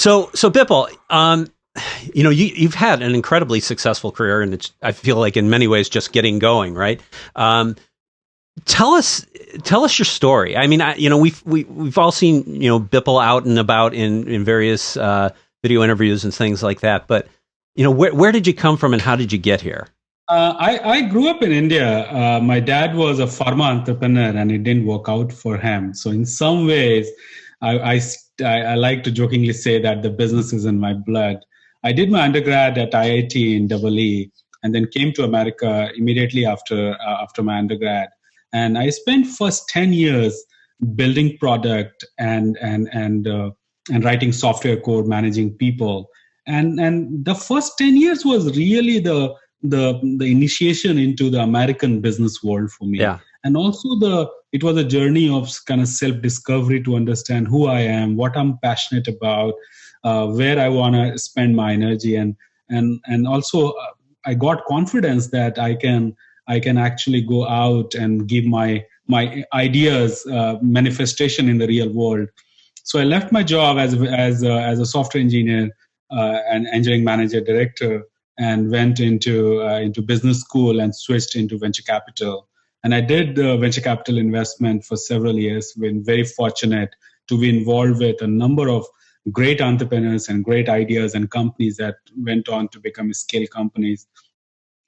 So Bipul, you've had an incredibly successful career, and it's, I feel like in many ways just getting going, right? Tell us your story. I mean, we've all seen Bipul out and about in various video interviews and things like that. But where did you come from, and how did you get here? I grew up in India. My dad was a pharma entrepreneur, and it didn't work out for him. So in some ways, I like to jokingly say that the business is in my blood. I did my undergrad at IIT in EE, and then came to America immediately after my undergrad. And I spent first 10 years building product and writing software code, managing people. And the first 10 years was really the initiation into the American business world for me. Yeah. And also it was a journey of kind of self-discovery to understand who I am, what I'm passionate about, where I want to spend my energy, and also I got confidence that I can actually go out and give my ideas manifestation in the real world. So I left my job as a software engineer and engineering manager director, and went into business school and switched into venture capital. And I did venture capital investment for several years. Been very fortunate to be involved with a number of great entrepreneurs and great ideas and companies that went on to become scale companies.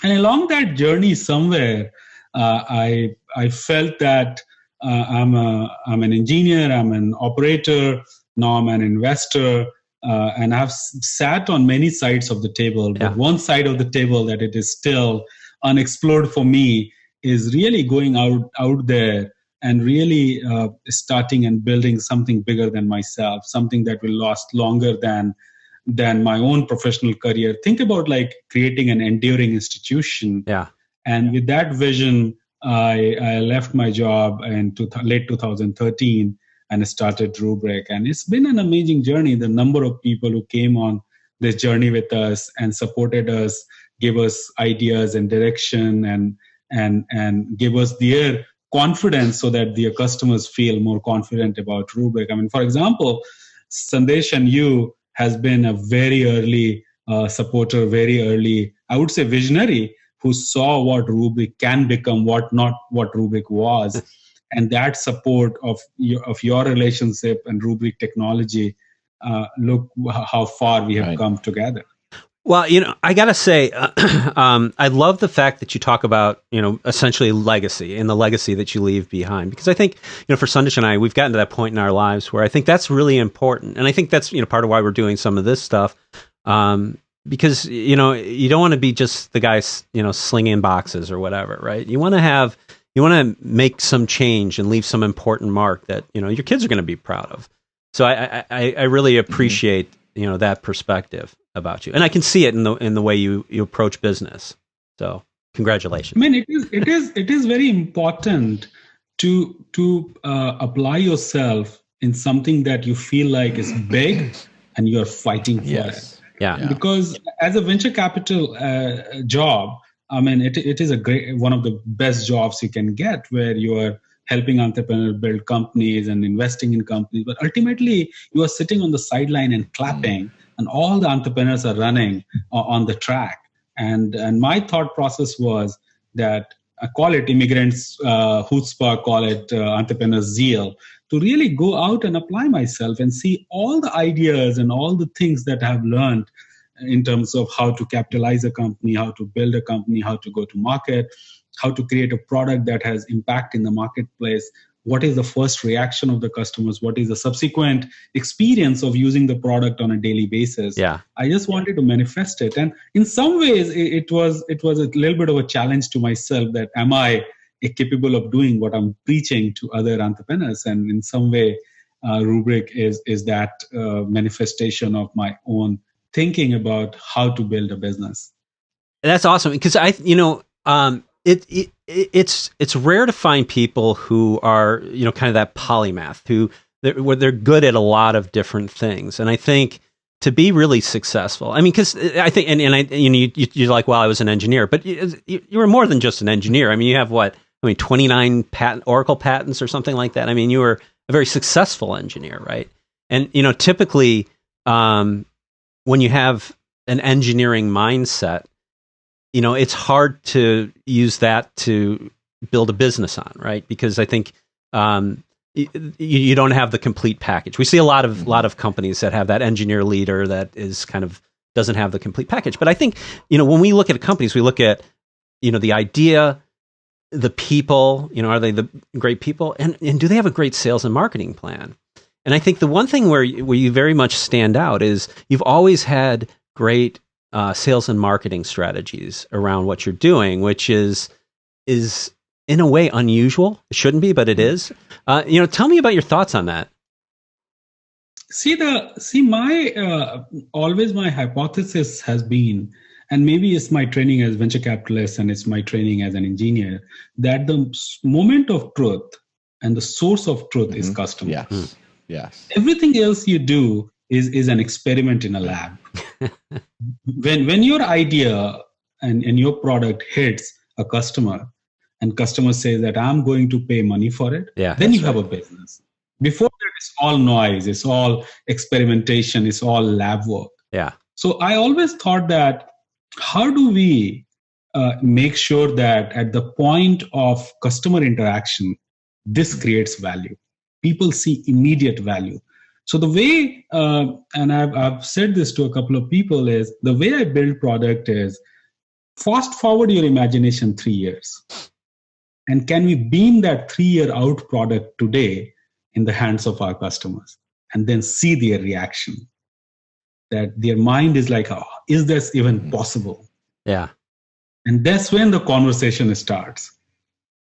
And along that journey, somewhere, I felt that I'm an engineer, I'm an operator, now I'm an investor, and I've sat on many sides of the table. But one side of the table that it is still unexplored for me is really going out there and really starting and building something bigger than myself, something that will last longer than my own professional career. Think about like creating an enduring institution. Yeah. And with that vision, I left my job in late 2013 and started Rubrik. And it's been an amazing journey. The number of people who came on this journey with us and supported us, gave us ideas and direction, and gave us their confidence so that their customers feel more confident about Rubrik. I mean, for example, Sandesh and you has been a very early supporter, very early, I would say visionary, who saw what Rubrik can become, what Rubrik was. And that support of your relationship and Rubrik technology, look how far we have come together. Well, I got to say, I love the fact that you talk about, essentially legacy and the legacy that you leave behind. Because I think, for Sandesh and I, we've gotten to that point in our lives where I think that's really important. And I think that's, part of why we're doing some of this stuff. Because, you don't want to be just the guy, slinging boxes or whatever, right? You want to make some change and leave some important mark that, your kids are going to be proud of. So I really appreciate, that perspective about you, and I can see it in the way you approach business. So congratulations. I mean, it is very important to apply yourself in something that you feel like is big and you're fighting for it. Yeah. Because as a venture capital job, I mean, it is one of the best jobs you can get, where you are helping entrepreneurs build companies and investing in companies. But ultimately, you are sitting on the sideline and clapping, and all the entrepreneurs are running on the track. And my thought process was that I call it immigrants, chutzpah, call it entrepreneur zeal, to really go out and apply myself and see all the ideas and all the things that I've learned in terms of how to capitalize a company, how to build a company, how to go to market, how to create a product that has impact in the marketplace. What is the first reaction of the customers? What is the subsequent experience of using the product on a daily basis? Yeah. I just wanted to manifest it. And in some ways, it was a little bit of a challenge to myself that am I capable of doing what I'm preaching to other entrepreneurs? And in some way, Rubrik is that manifestation of my own thinking about how to build a business. That's awesome, because it's rare to find people who are, kind of that polymath, where they're good at a lot of different things. And I think to be really successful, I mean, because I think, you're like, well, I was an engineer, but you were more than just an engineer. I mean, you have 29 Oracle patents or something like that. I mean, you were a very successful engineer, right? And, typically when you have an engineering mindset, it's hard to use that to build a business on, right? Because I think you don't have the complete package. We see a lot of companies that have that engineer leader that is kind of doesn't have the complete package. But I think, when we look at companies, we look at, the idea, the people, are they the great people? And do they have a great sales and marketing plan? And I think the one thing where you very much stand out is you've always had great sales and marketing strategies around what you're doing, which is in a way unusual. It shouldn't be, but it is. Tell me about your thoughts on that. My always my hypothesis has been, and maybe it's my training as venture capitalist and it's my training as an engineer, that the moment of truth and the source of truth is customer. Yes. Yes. Everything else you do is an experiment in a lab. when your idea and your product hits a customer and customer says that I'm going to pay money for it, then you have a business. Before that, it's all noise, it's all experimentation, it's all lab work. Yeah. So I always thought that how do we make sure that at the point of customer interaction, this creates value? People see immediate value. So the way, and I've said this to a couple of people, is the way I build product is fast forward your imagination 3 years. And can we beam that 3-year out product today in the hands of our customers and then see their reaction? That their mind is like, oh, is this even possible? Yeah. And that's when the conversation starts.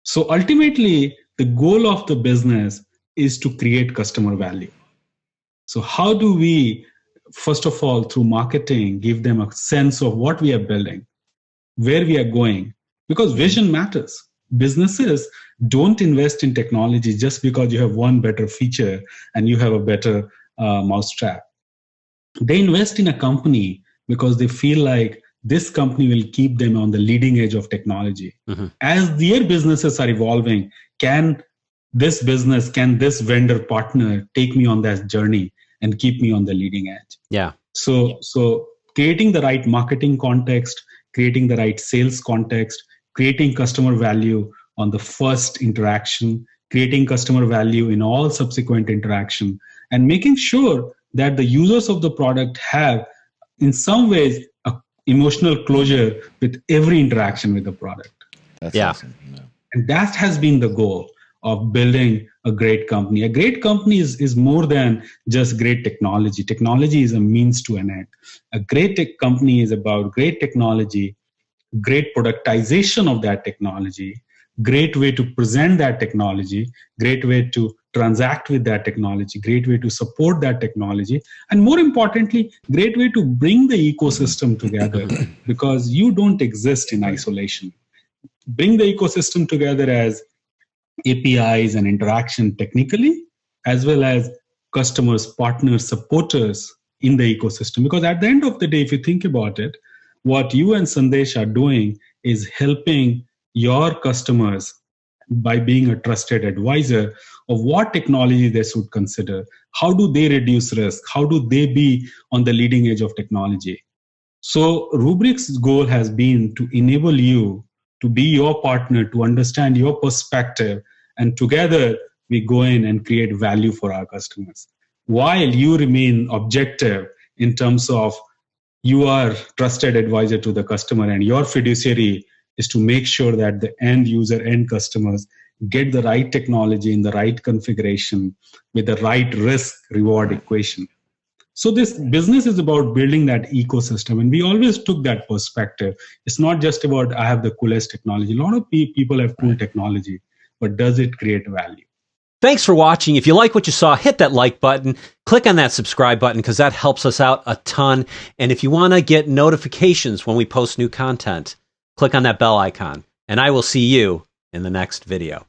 So ultimately, the goal of the business is to create customer value. So how do we, first of all, through marketing, give them a sense of what we are building, where we are going? Because vision matters. Businesses don't invest in technology just because you have one better feature and you have a better mousetrap. They invest in a company because they feel like this company will keep them on the leading edge of technology. Mm-hmm. As their businesses are evolving, can this vendor partner take me on that journey and keep me on the leading edge? Yeah. So creating the right marketing context, creating the right sales context, creating customer value on the first interaction, creating customer value in all subsequent interaction, and making sure that the users of the product have, in some ways, a emotional closure with every interaction with the product. That's awesome. Yeah. And that has been the goal of building a great company. A great company is more than just great technology. Technology is a means to an end. A great tech company is about great technology, great productization of that technology, great way to present that technology, great way to transact with that technology, great way to support that technology, and more importantly, great way to bring the ecosystem together, because you don't exist in isolation. Bring the ecosystem together as APIs and interaction technically, as well as customers, partners, supporters in the ecosystem. Because at the end of the day, if you think about it, what you and Sandesh are doing is helping your customers by being a trusted advisor of what technology they should consider. How do they reduce risk? How do they be on the leading edge of technology? So Rubrik's goal has been to enable you to be your partner, to understand your perspective, and together we go in and create value for our customers. While you remain objective in terms of you are trusted advisor to the customer, and your fiduciary is to make sure that the end user, end customers get the right technology in the right configuration with the right risk reward equation. So this business is about building that ecosystem. And we always took that perspective. It's not just about, I have the coolest technology. A lot of people have cool technology, but does it create value? Thanks for watching. If you like what you saw, hit that like button, click on that subscribe button, because that helps us out a ton. And if you want to get notifications when we post new content, click on that bell icon, and I will see you in the next video.